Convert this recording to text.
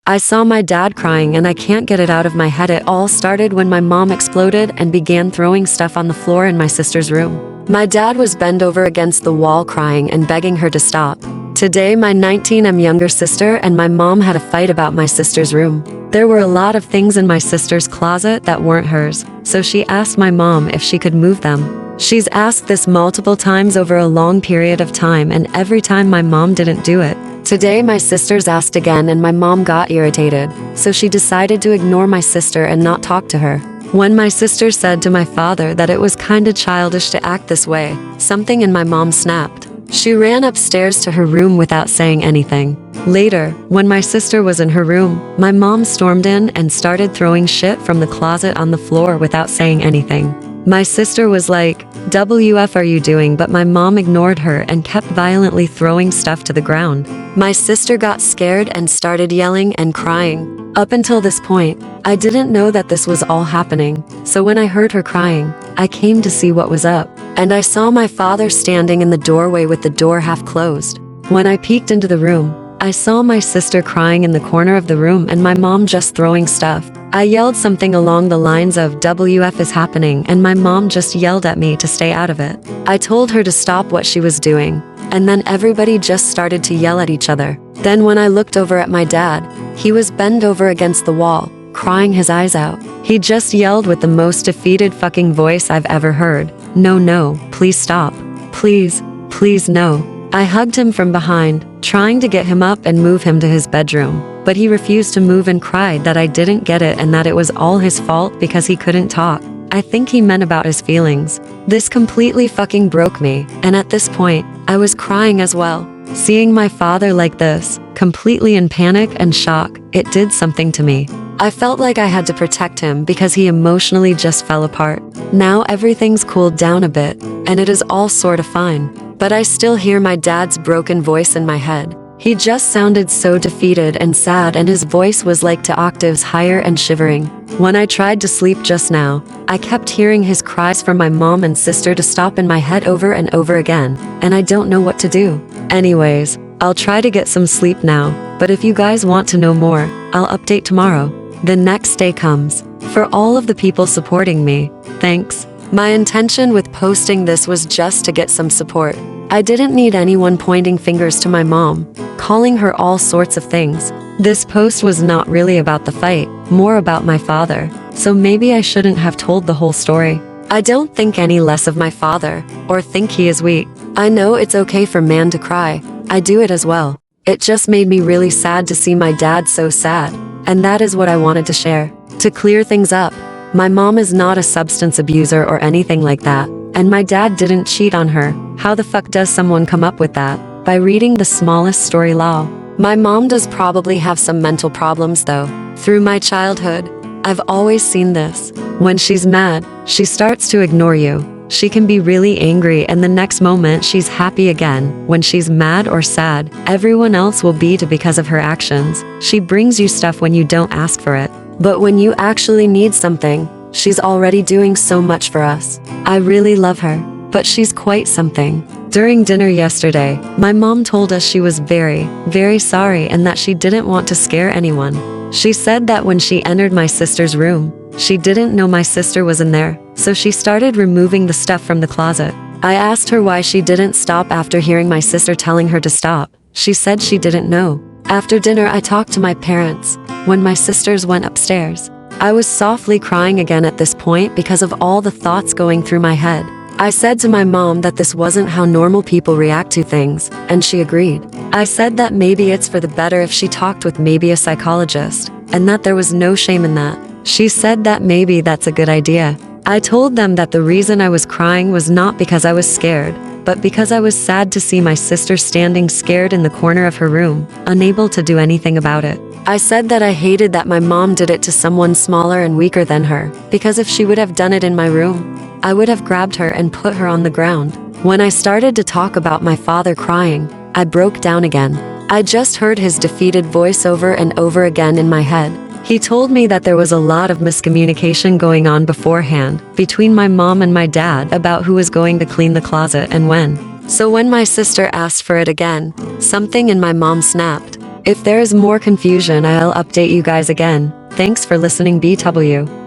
I saw my dad crying and I can't get it out of my head. It all started when my mom exploded and began throwing stuff on the floor in my sister's room. My dad was bent over against the wall crying and begging her to stop. Today, my 19 younger sister and my mom had a fight about my sister's room. There were a lot of things in my sister's closet that weren't hers, so she asked my mom if she could move them. She's asked this multiple times over a long period of time, and every time my mom didn't do it. Today, my sisters asked again and my mom got irritated, so she decided to ignore my sister and not talk to her. When my sister said to my father that it was kinda childish to act this way, something in my mom snapped. She ran upstairs to her room without saying anything. Later, when my sister was in her room, my mom stormed in and started throwing shit from the closet on the floor without saying anything. My sister was like, "WF are you doing?" But my mom ignored her and kept violently throwing stuff to the ground. My sister got scared and started yelling and crying. Up until this point, I didn't know that this was all happening, so when I heard her crying, I came to see what was up, and I saw my father standing in the doorway with the door half closed. When I peeked into the room, I saw my sister crying in the corner of the room and my mom just throwing stuff. I yelled something along the lines of "WF is happening," and my mom just yelled at me to stay out of it. I told her to stop what she was doing, and then everybody just started to yell at each other. Then when I looked over at my dad, he was bent over against the wall, crying his eyes out. He just yelled with the most defeated fucking voice I've ever heard. "No, no, please stop. Please, please no." I hugged him from behind, trying to get him up and move him to his bedroom, but he refused to move and cried that I didn't get it and that it was all his fault because he couldn't talk. I think he meant about his feelings. This completely fucking broke me, and at this point, I was crying as well. Seeing my father like this, completely in panic and shock, it did something to me. I felt like I had to protect him because he emotionally just fell apart. Now everything's cooled down a bit, and it is all sorta fine. But I still hear my dad's broken voice in my head. He just sounded so defeated and sad, and his voice was like 2 octaves higher and shivering. When I tried to sleep just now, I kept hearing his cries for my mom and sister to stop in my head over and over again, and I don't know what to do. Anyways, I'll try to get some sleep now, but if you guys want to know more, I'll update tomorrow. The next day comes. For all of the people supporting me, thanks. My intention with posting this was just to get some support. I didn't need anyone pointing fingers to my mom, calling her all sorts of things. This post was not really about the fight, more about my father, so maybe I shouldn't have told the whole story. I don't think any less of my father, or think he is weak. I know it's okay for man to cry. I do it as well. It just made me really sad to see my dad so sad, and that is what I wanted to share. To clear things up, my mom is not a substance abuser or anything like that, and my dad didn't cheat on her. How the fuck does someone come up with that? By reading the smallest story law. My mom does probably have some mental problems though. Through my childhood, I've always seen this. When she's mad, she starts to ignore you. She can be really angry and the next moment she's happy again. When she's mad or sad, everyone else will be because of her actions. She brings you stuff when you don't ask for it. But when you actually need something, she's already doing so much for us. I really love her, but she's quite something. During dinner yesterday, my mom told us she was very, very sorry and that she didn't want to scare anyone. She said that when she entered my sister's room, she didn't know my sister was in there, so she started removing the stuff from the closet. I asked her why she didn't stop after hearing my sister telling her to stop. She said she didn't know. After dinner, I talked to my parents. When my sisters went upstairs, I was softly crying again at this point because of all the thoughts going through my head. I said to my mom that this wasn't how normal people react to things, and she agreed. I said that maybe it's for the better if she talked with maybe a psychologist, and that there was no shame in that. She said that maybe that's a good idea. I told them that the reason I was crying was not because I was scared, but because I was sad to see my sister standing scared in the corner of her room, unable to do anything about it. I said that I hated that my mom did it to someone smaller and weaker than her, because if she would have done it in my room, I would have grabbed her and put her on the ground. When I started to talk about my father crying, I broke down again. I just heard his defeated voice over and over again in my head. He told me that there was a lot of miscommunication going on beforehand between my mom and my dad about who was going to clean the closet and when. So when my sister asked for it again, something in my mom snapped. If there is more confusion, I'll update you guys again. Thanks for listening, BW.